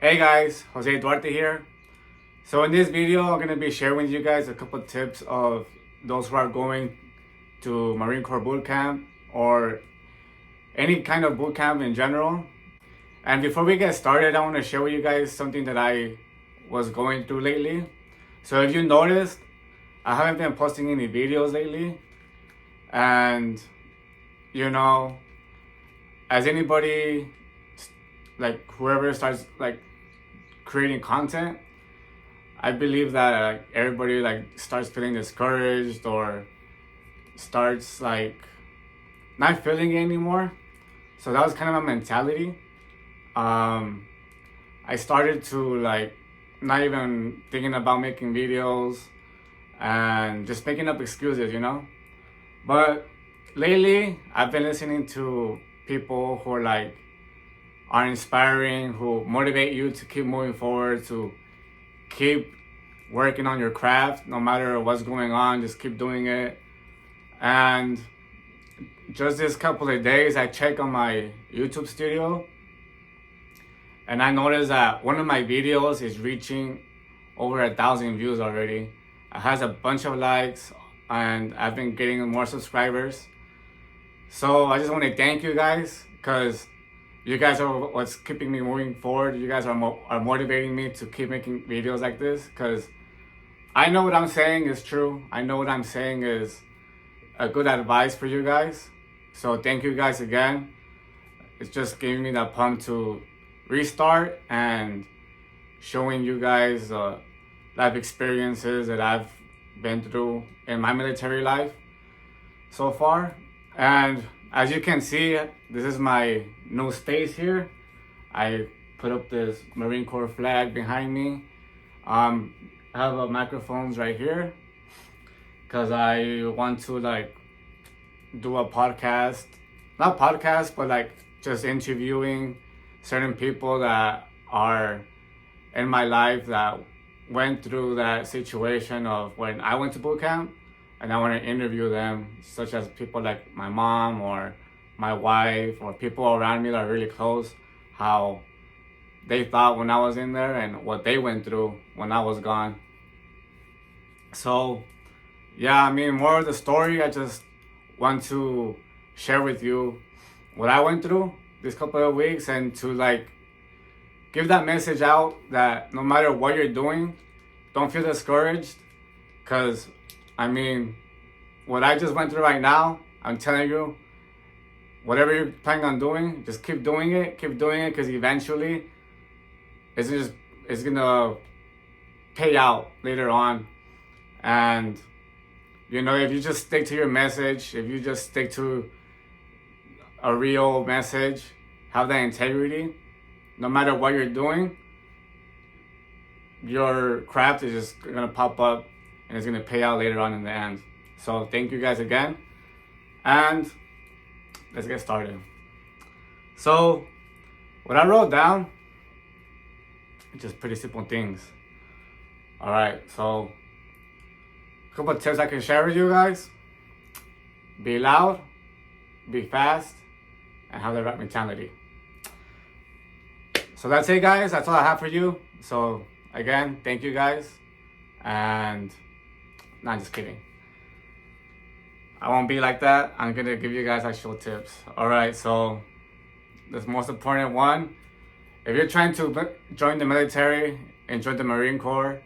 Hey guys, Jose Duarte here. So in this video, I'm going to be sharing with you guys a couple of tips of those who are going to Marine Corps Bootcamp or any kind of bootcamp in general. And before we get started, I want to share with you guys something that I was going through lately. So if you noticed, I haven't been posting any videos lately. And, you know, as anybody, like whoever starts like creating content, I believe that everybody starts feeling discouraged or starts not feeling it anymore. So that was kind of my mentality. I started to not even thinking about making videos and just making up excuses, you know. But lately, I've been listening to people who are inspiring, who motivate you to keep moving forward, to keep working on your craft no matter what's going on, just keep doing it. And just this couple of days, I checked on my YouTube studio and I noticed that one of my videos is reaching over 1,000 views already. It has a bunch of likes and I've been getting more subscribers. So I just want to thank you guys, because you guys are what's keeping me moving forward. You guys are motivating me to keep making videos like this, because I know what I'm saying is true. I know what I'm saying is a good advice for you guys. So thank you guys again. It's just giving me that pump to restart and showing you guys life experiences that I've been through in my military life so far. And as you can see, this is my new space here. I put up this Marine Corps flag behind me. I have microphones right here because I want to do a podcast. Not podcast, but just interviewing certain people that are in my life that went through that situation of when I went to boot camp. And I want to interview them, such as people like my mom or my wife or people around me that are really close, how they thought when I was in there and what they went through when I was gone. So, yeah, I mean, more of the story, I just want to share with you what I went through this couple of weeks and to give that message out that no matter what you're doing, don't feel discouraged, because I mean, what I just went through right now, I'm telling you, whatever you're planning on doing, just keep doing it, because eventually it's gonna pay out later on. And you know, if you just stick to your message, if you just stick to a real message, have that integrity, no matter what you're doing, your craft is just gonna pop up and it's gonna pay out later on in the end. So thank you guys again, and let's get started. So what I wrote down, just pretty simple things. All right, so a couple of tips I can share with you guys: be loud, be fast, and have the right mentality. So that's it, guys. That's all I have for you. So again, thank you guys, and not just kidding. I won't be like that. I'm gonna give you guys actual tips. All right, so the most important one, if you're trying to join the military and join the Marine Corps,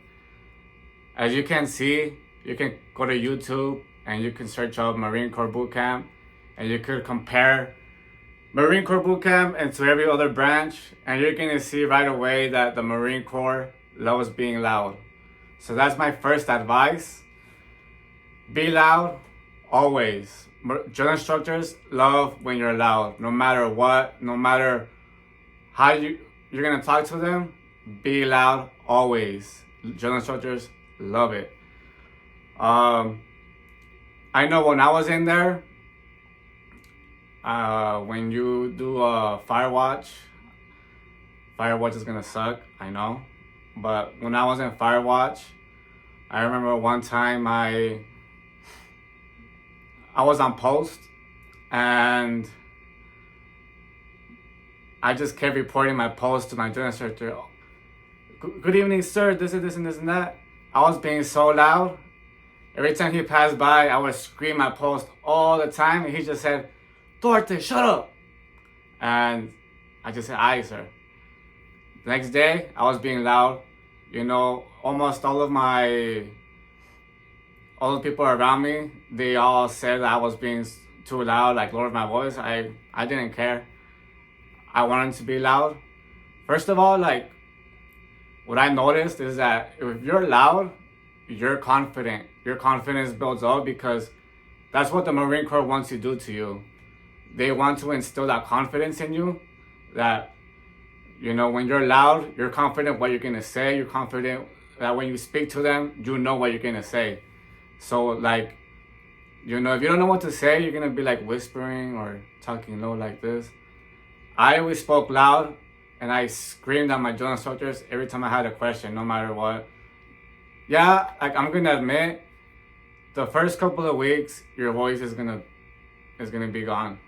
as you can see, you can go to YouTube and you can search up Marine Corps Bootcamp, and you could compare Marine Corps Bootcamp and to every other branch, and you're gonna see right away that the Marine Corps loves being loud. So that's my first advice. Be loud, always. Drill instructors love when you're loud, no matter what, no matter how you're gonna talk to them. Be loud, always. Drill instructors love it. I know when I was in there, when you do a fire watch is gonna suck, I know. But when I was in fire watch, I remember one time I was on post and I just kept reporting my post to my drill instructor good evening, sir, this and this and this and that. I was being so loud. Every time he passed by, I would scream at post all the time, and he just said, Duarte, shut up. And I just said, aye, sir. The next day, I was being loud. You know, almost all the people around me, they all said that I was being too loud, like lowered my voice. I didn't care. I wanted to be loud. First of all, like, what I noticed is that if you're loud, you're confident. Your confidence builds up because that's what the Marine Corps wants to do to you. They want to instill that confidence in you that, you know, when you're loud, you're confident what you're going to say. You're confident that when you speak to them, you know what you're going to say. So, like, you know, if you don't know what to say, you're going to be like whispering or talking low like this. I always spoke loud and I screamed at my drill instructors every time I had a question, no matter what. Yeah, like, I'm going to admit, the first couple of weeks, your voice is gonna be gone.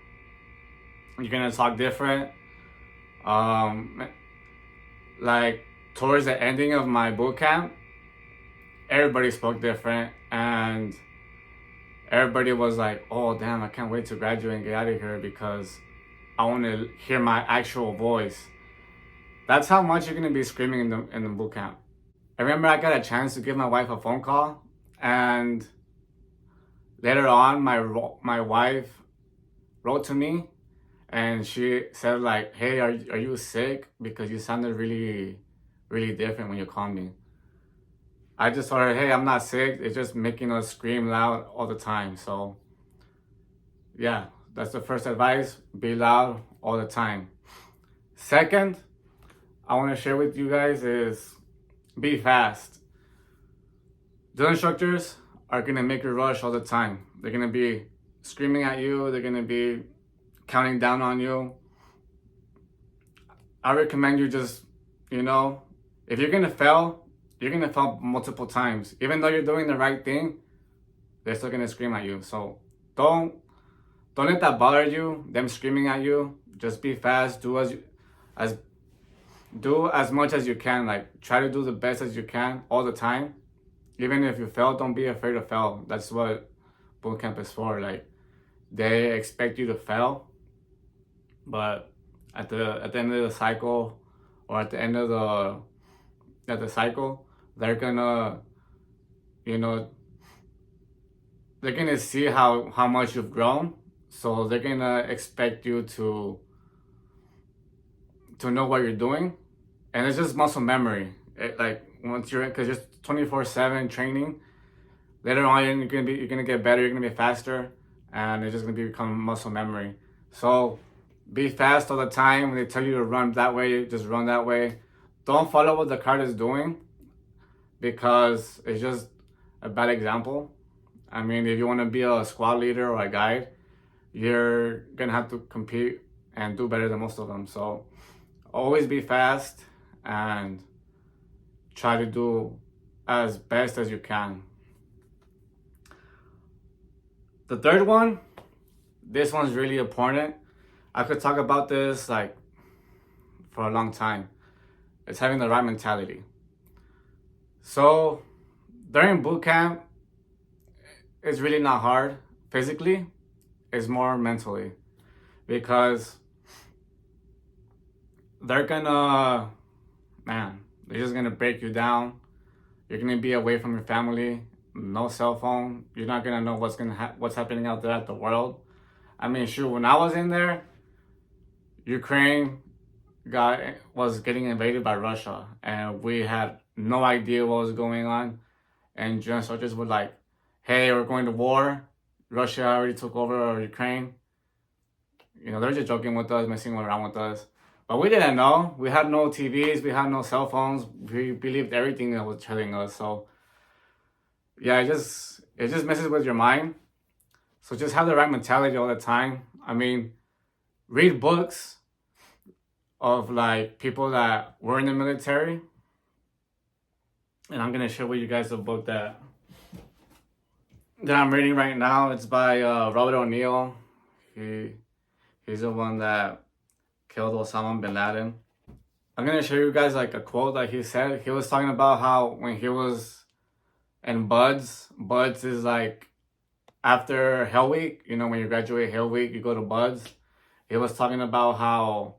You're gonna talk different. Like, towards the ending of my boot camp, everybody spoke different, and everybody was like, "Oh damn, I can't wait to graduate and get out of here because I want to hear my actual voice." That's how much you're gonna be screaming in the boot camp. I remember I got a chance to give my wife a phone call, and later on, my wife wrote to me, and she said like, "Hey, are you sick? Because you sounded really, really different when you called me." I just told her, "Hey, I'm not sick. It's just making us scream loud all the time." So, yeah, that's the first advice: be loud all the time. Second, I want to share with you guys is be fast. Drill instructors are gonna make you rush all the time. They're gonna be screaming at you. They're gonna be counting down on you. I recommend you just, you know, if you're gonna fail, you're gonna fail multiple times. Even though you're doing the right thing, they're still gonna scream at you. So don't let that bother you. Them screaming at you. Just be fast. Do as much as you can. Like, try to do the best as you can all the time. Even if you fail, don't be afraid to fail. That's what bootcamp is for. Like, they expect you to fail, but at the end of the cycle, or at the end of the cycle, they're gonna, you know, they're gonna see how much you've grown. So they're gonna expect you to know what you're doing, and it's just muscle memory. Like, once you're, because you're 24/7 training, later on you're gonna get better. You're gonna be faster, and it's just gonna become muscle memory. So be fast all the time. When they tell you to run that way, just run that way. Don't follow what the crowd is doing, because it's just a bad example. I mean, if you want to be a squad leader or a guide, you're gonna have to compete and do better than most of them. So always be fast and try to do as best as you can. The third one, this one's really important. I could talk about this like for a long time. It's having the right mentality. So during boot camp, it's really not hard physically. It's more mentally, because they're just gonna break you down. You're gonna be away from your family, no cell phone. You're not gonna know what's happening out there at the world. I mean, shoot, when I was in there, Ukraine was getting invaded by Russia, and we had no idea what was going on. And German soldiers were like, "Hey, we're going to war. Russia already took over Ukraine." You know, they're just joking with us, messing around with us. But we didn't know. We had no TVs. We had no cell phones. We believed everything that was telling us. So, yeah, it just messes with your mind. So just have the right mentality all the time. I mean, read books of like people that were in the military. And I'm gonna share with you guys a book that I'm reading right now. It's by Robert ONeill. He's the one that killed Osama bin Laden. I'm gonna show you guys like a quote that he said. He was talking about how when he was in Buds is like after Hell Week, you know, when you graduate Hell Week, you go to Buds. He was talking about how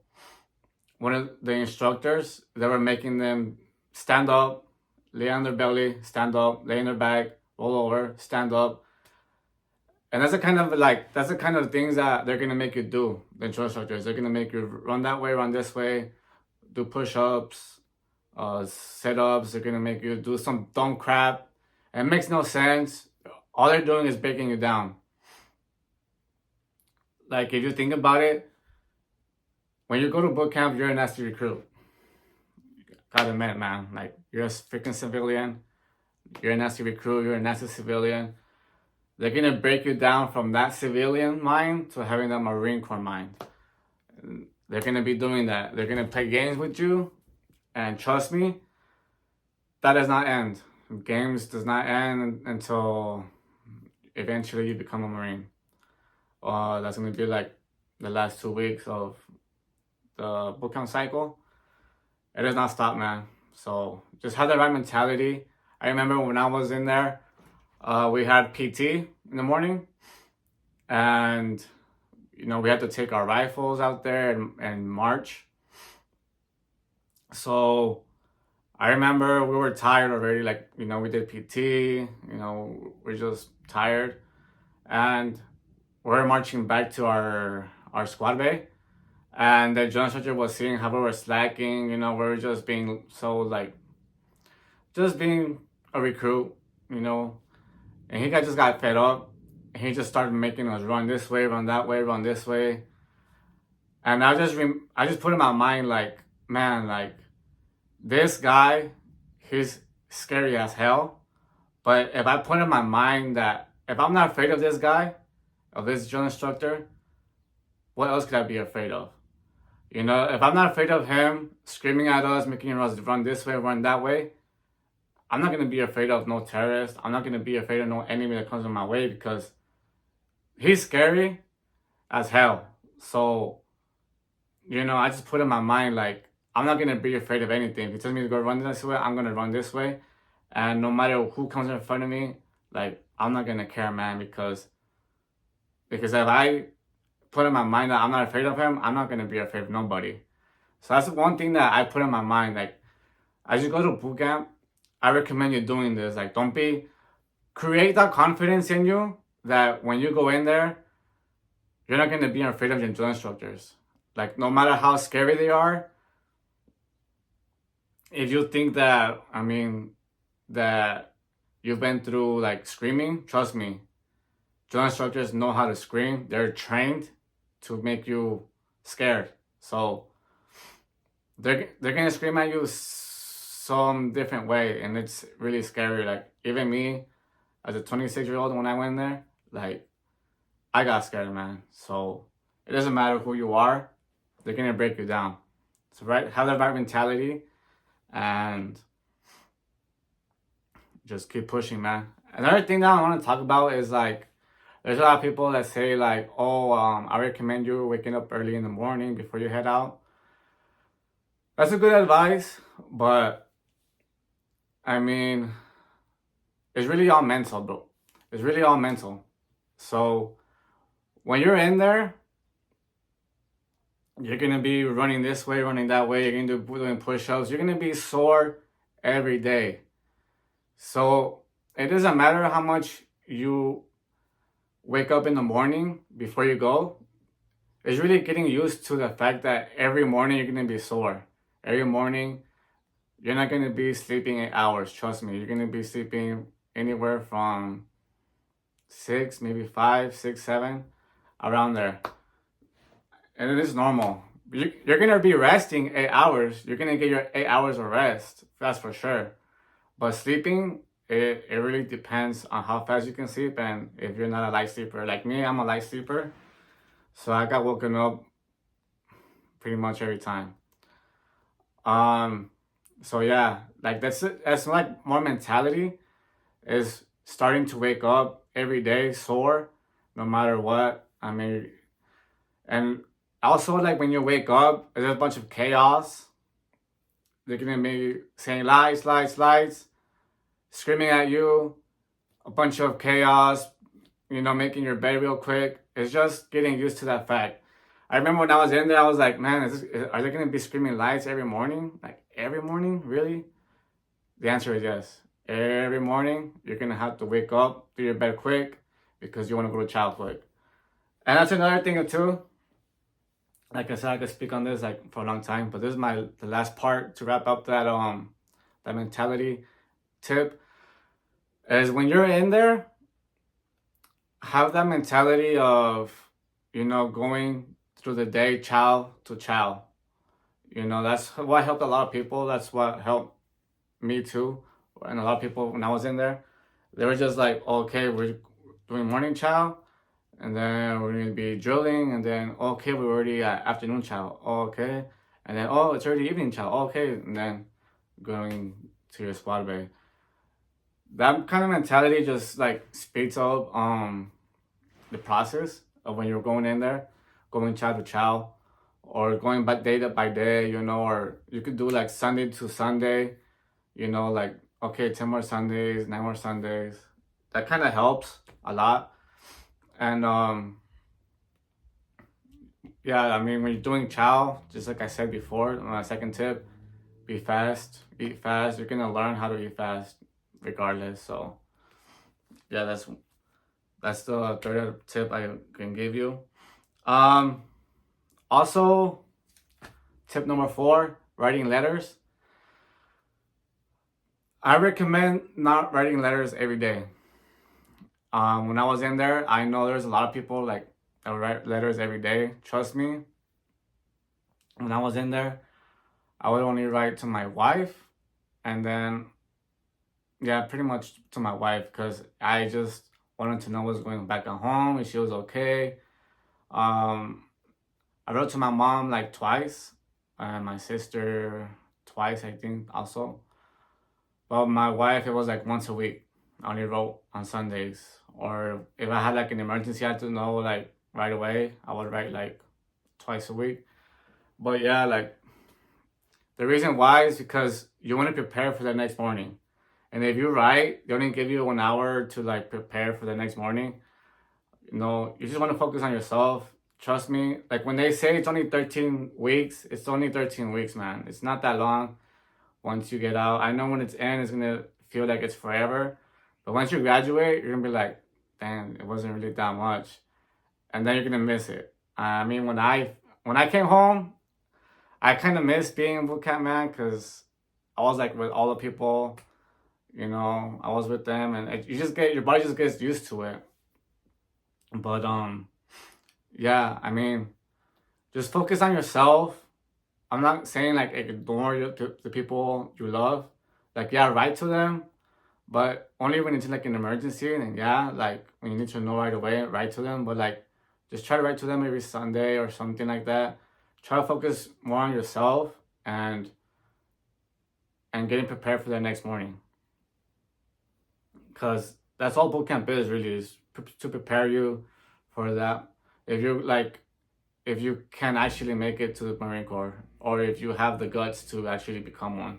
one of the instructors, they were making them stand up, lay on their belly, stand up, lay on their back, roll over, stand up. And that's the kind of things that they're gonna make you do, the instructors. They're gonna make you run that way, run this way, do push-ups, sit-ups. They're gonna make you do some dumb crap. And it makes no sense. All they're doing is breaking you down. Like, if you think about it, when you go to boot camp, you're a nasty recruit. Gotta admit, man. Like, you're a freaking civilian. You're a nasty recruit. You're a nasty civilian. They're gonna break you down from that civilian mind to having that Marine Corps mind. They're gonna be doing that. They're gonna play games with you. And trust me, that does not end. Games does not end until eventually you become a Marine. That's gonna be like the last 2 weeks of the bootcamp cycle. It does not stop, man. So just have the right mentality. I remember when I was in there, we had PT in the morning, and you know, we had to take our rifles out there and march. So I remember we were tired already. Like, you know, we did PT, you know, we're just tired, and we're marching back to our squad bay. And the John instructor was seeing how we were slacking, you know, we were just being so like, just being a recruit, you know. And he just got fed up. And he just started making us run this way, run that way, run this way. And I just put in my mind like, man, like, this guy, he's scary as hell. But if I put in my mind that if I'm not afraid of this guy, of this drill instructor, what else could I be afraid of? You know, if I'm not afraid of him screaming at us, making us run this way, run that way, I'm not going to be afraid of no terrorist. I'm not going to be afraid of no enemy that comes in my way, because he's scary as hell. So, you know, I just put in my mind, like, I'm not going to be afraid of anything. If he tells me to go run this way, I'm going to run this way. And no matter who comes in front of me, like, I'm not going to care, man, because if I put in my mind that I'm not afraid of him, I'm not going to be afraid of nobody. So that's one thing that I put in my mind. Like, as you go to boot camp, I recommend you doing this. Like, create that confidence in you that when you go in there, you're not going to be afraid of your drill instructors. Like, no matter how scary they are, if you think that, that you've been through, like, screaming, trust me, drill instructors know how to scream. They're trained to make you scared. So they're gonna scream at you some different way, and it's really scary. Like, even me, as a 26-year-old, when I went there, like, I got scared, man. So it doesn't matter who you are, they're gonna break you down. So have the right mentality and just keep pushing, man. Another thing that I want to talk about is, like, there's a lot of people that say, like, oh, I recommend you waking up early in the morning before you head out. That's a good advice, but I mean, it's really all mental, bro. It's really all mental. So when you're in there, you're going to be running this way, running that way. You're going to be doing push-ups. You're going to be sore every day. So it doesn't matter how much you wake up in the morning before you go. It's really getting used to the fact that every morning you're going to be sore. Every morning, you're not going to be sleeping 8 hours. Trust me. You're going to be sleeping anywhere from 6, maybe 5, 6, 7, around there. And it is normal. You're going to be resting 8 hours. You're going to get your 8 hours of rest. That's for sure. But sleeping, it really depends on how fast you can sleep, and if you're not a light sleeper. Like me, I'm a light sleeper. So I got woken up pretty much every time. So yeah, like that's like more mentality, is starting to wake up every day sore, no matter what. And also, like, when you wake up, there's a bunch of chaos. they're gonna be saying lies, lies, lies, screaming at you, a bunch of chaos, making your bed real quick. It's just getting used to that fact. I remember when I was in there, I was like, man, are they gonna be screaming lies every morning? Like every morning, really? The answer is yes. Every morning, you're gonna have to wake up, do your bed quick, because you want to go to child quick. And that's another thing too. Like I said, I could speak on this like for a long time, but this is the last part to wrap up that mentality tip. Is when you're in there, have that mentality of going through the day chow to chow. That's what helped a lot of people. That's what helped me too. And a lot of people, when I was in there, they were just like, okay, we're doing morning chow, and then we're going to be drilling, and then, okay, we're already at afternoon chow. Okay. And then, oh, it's already evening chow. Okay. And then going to your squad bay. That kind of mentality just like speeds up the process of when you're going in there, going chow to chow, or going by day, or you could do like Sunday to Sunday, like, okay, 10 more Sundays, 9 more Sundays. That kind of helps a lot. And yeah, I mean, when you're doing chow, just like I said before, my second tip, be fast, eat fast. You're gonna learn how to eat fast regardless. So yeah, that's the third tip I can give you. Also, tip number 4, writing letters. I recommend not writing letters every day. When I was in there, I know there's a lot of people like that write letters every day. Trust me. When I was in there, I would only write to my wife, and then, yeah, pretty much to my wife, because I just wanted to know what's going back at home, if she was okay. I wrote to my mom like twice, and my sister twice, I think, also. But my wife, it was like once a week. I only wrote on Sundays. Or if I had like an emergency, I had to know like right away, I would write like twice a week. But yeah, like the reason why is because you want to prepare for the next morning. And if you write, they only give you 1 hour to like prepare for the next morning. You just want to focus on yourself. Trust me. Like when they say it's only 13 weeks, it's only 13 weeks, man. It's not that long once you get out. I know when it's in, it's going to feel like it's forever. But once you graduate, you're going to be like, damn, it wasn't really that much. And then you're going to miss it. I mean, when I came home, I kind of missed being in boot camp, man, because I was like with all the people, I was with them, and your body just gets used to it. But yeah, I mean, just focus on yourself. I'm not saying like ignore the people you love. Like, yeah, write to them, but only when it's like an emergency. And yeah, like when you need to know right away, write to them. But like, just try to write to them every Sunday or something like that. Try to focus more on yourself and getting prepared for the next morning. Because that's all bootcamp is, really, is to prepare you for that. If you can actually make it to the Marine Corps, or if you have the guts to actually become one.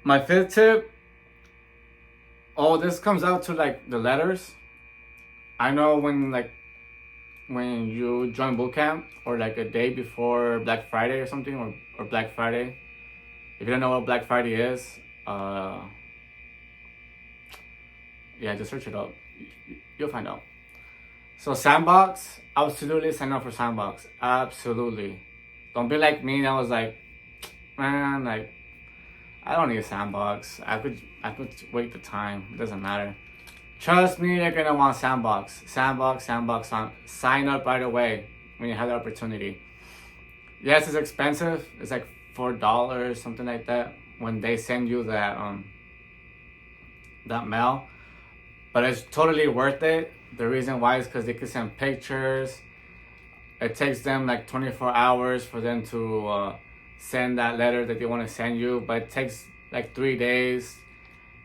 My 5th tip, this comes out to like the letters. I know when you join bootcamp, or like a day before Black Friday or something, or Black Friday. If you don't know what Black Friday is, yeah, just search it up. You'll find out. So Sandbox, absolutely sign up for Sandbox. Absolutely. Don't be like me that was like, man, like, I don't need a Sandbox. I could wait the time. It doesn't matter. Trust me, you're gonna want Sandbox. Sandbox. Sign up right away when you have the opportunity. Yes, it's expensive. It's like $4, something like that, when they send you that mail. But it's totally worth it. The reason why is because they can send pictures. It takes them like 24 hours for them to send that letter that they want to send you, but it takes like 3 days.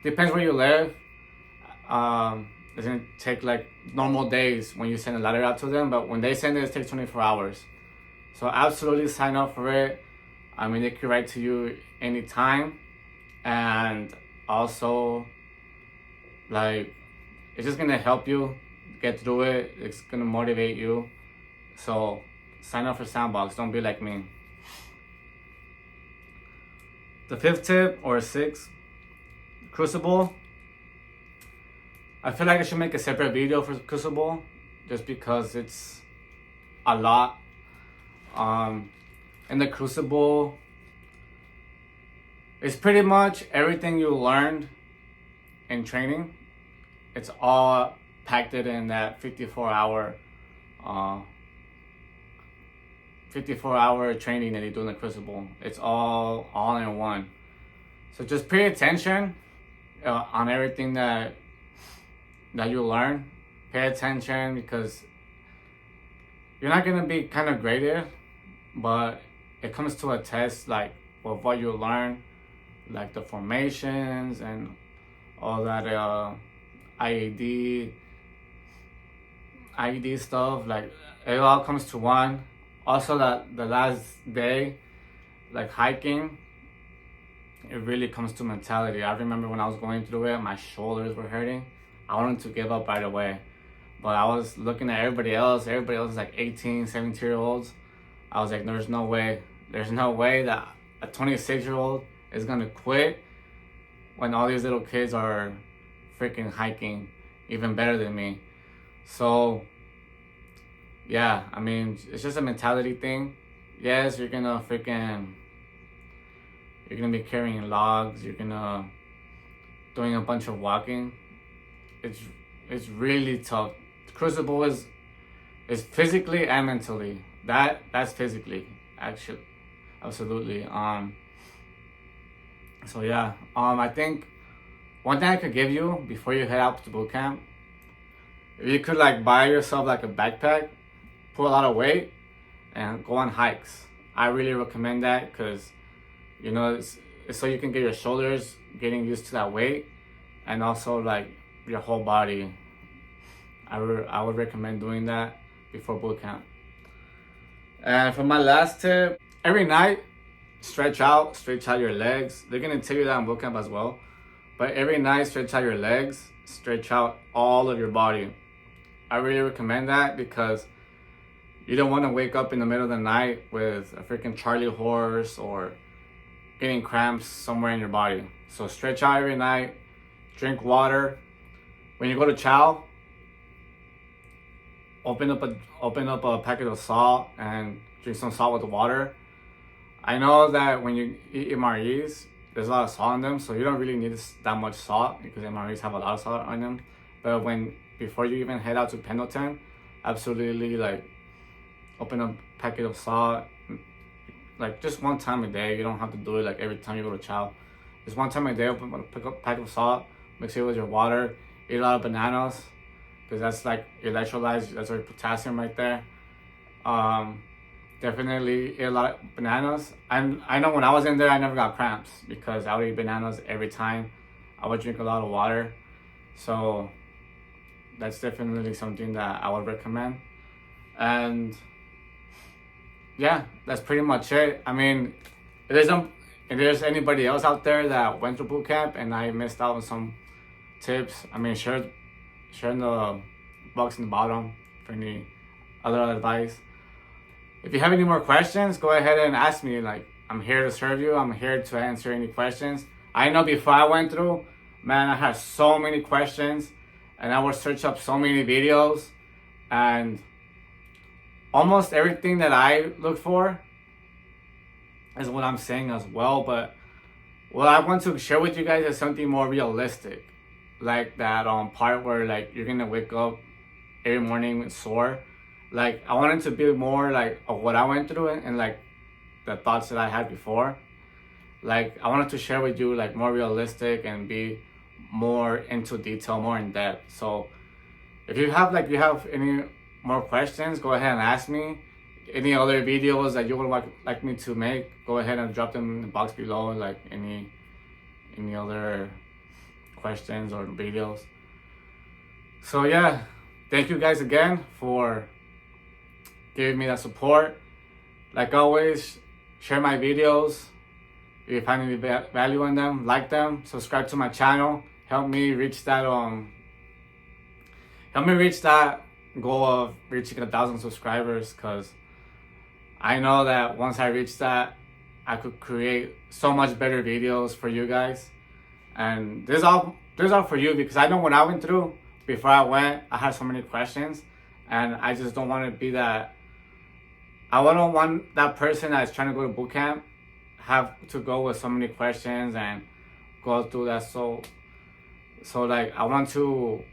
Depends where you live. It's gonna take like normal days when you send a letter out to them, but when they send it takes 24 hours. So absolutely sign up for it. I mean, they can write to you anytime, and also, like, it's just gonna help you get through it. It's gonna motivate you. So sign up for Sandbox. Don't be like me. The fifth tip, or sixth, Crucible. I feel like I should make a separate video for Crucible, just because it's a lot. In the Crucible, it's pretty much everything you learned in training. It's all packed it in that 54-hour training that you do in the Crucible. It's all in one. So just pay attention on everything that you learn. Pay attention, because you're not gonna be kind of graded, but it comes to a test like with what you learn, like the formations and all that IED stuff. Like it all comes to one. Also, that the last day, like hiking, it really comes to mentality. I remember when I was going through it, my shoulders were hurting. I wanted to give up right away, but I was looking at everybody else. Everybody else is like 18, 17-year-olds. I was like, there's no way that a 26-year-old is gonna quit when all these little kids are freaking hiking even better than me. So yeah, I mean, it's just a mentality thing. Yes, you're gonna be carrying logs, you're gonna doing a bunch of walking. It's really tough. Crucible is physically and mentally. That's physically, actually, absolutely. So yeah, I think one thing I could give you before you head out to boot camp, if you could like buy yourself like a backpack, put a lot of weight, and go on hikes. I really recommend that, because you know it's so you can get your shoulders getting used to that weight, and also like your whole body. I would recommend doing that before boot camp. And for my last tip, every night stretch out your legs. They're gonna tell you that in boot camp as well, but every night stretch out your legs, stretch out all of your body. I really recommend that, because you don't want to wake up in the middle of the night with a freaking Charlie horse or getting cramps somewhere in your body. So stretch out every night, drink water. When you go to chow, open up a packet of salt and drink some salt with the water. I know that when you eat MREs, there's a lot of salt in them, so you don't really need that much salt, because MREs have a lot of salt on them. But before you even head out to Pendleton, absolutely like open a packet of salt, like just one time a day. You don't have to do it like every time you go to chow. Just one time a day, open a packet of salt, mix it with your water, eat a lot of bananas, because that's like electrolytes, that's your potassium right there. Definitely eat a lot of bananas. And I know when I was in there, I never got cramps, because I would eat bananas every time. I would drink a lot of water. So that's definitely something that I would recommend. And yeah, that's pretty much it. I mean, if there's anybody else out there that went through boot camp and I missed out on some tips, I mean, share in the box in the bottom for any other advice. If you have any more questions, go ahead and ask me. Like, I'm here to serve you. I'm here to answer any questions. I know before I went through, man, I had so many questions, and I would search up so many videos, and almost everything that I look for is what I'm saying as well. But what I want to share with you guys is something more realistic, like that part where like you're gonna wake up every morning sore. Like, I wanted to be more like of what I went through, and like the thoughts that I had before. Like, I wanted to share with you like more realistic and be more into detail, more in depth. So if you have any more questions, go ahead and ask me. Any other videos that you would like me to make, go ahead and drop them in the box below. Like any other questions or videos. So yeah, thank you guys again for giving me that support. Like always, share my videos. If you find any value in them, like them, subscribe to my channel. Help me reach that goal of reaching 1,000 subscribers, because I know that once I reach that, I could create so much better videos for you guys. And this is all for you, because I know what I went through before I went. I had so many questions, and I just don't want to be that. I don't want that person that's trying to go to boot camp have to go with so many questions and go through that. So like, I want to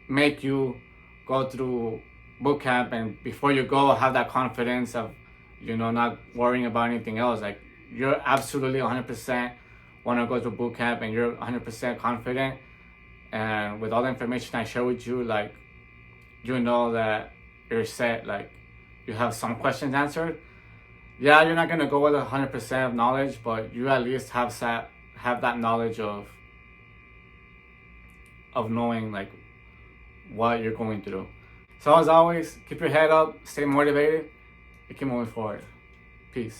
make you go through boot camp, and before you go, have that confidence of, not worrying about anything else. Like, you're absolutely 100% want to go to boot camp, and you're 100% confident. And with all the information I share with you, like, that you're set. Like, you have some questions answered. Yeah, you're not gonna go with 100% of knowledge, but you at least have that knowledge of knowing, like, what you're going through. So as always, keep your head up, stay motivated, and keep moving forward. Peace.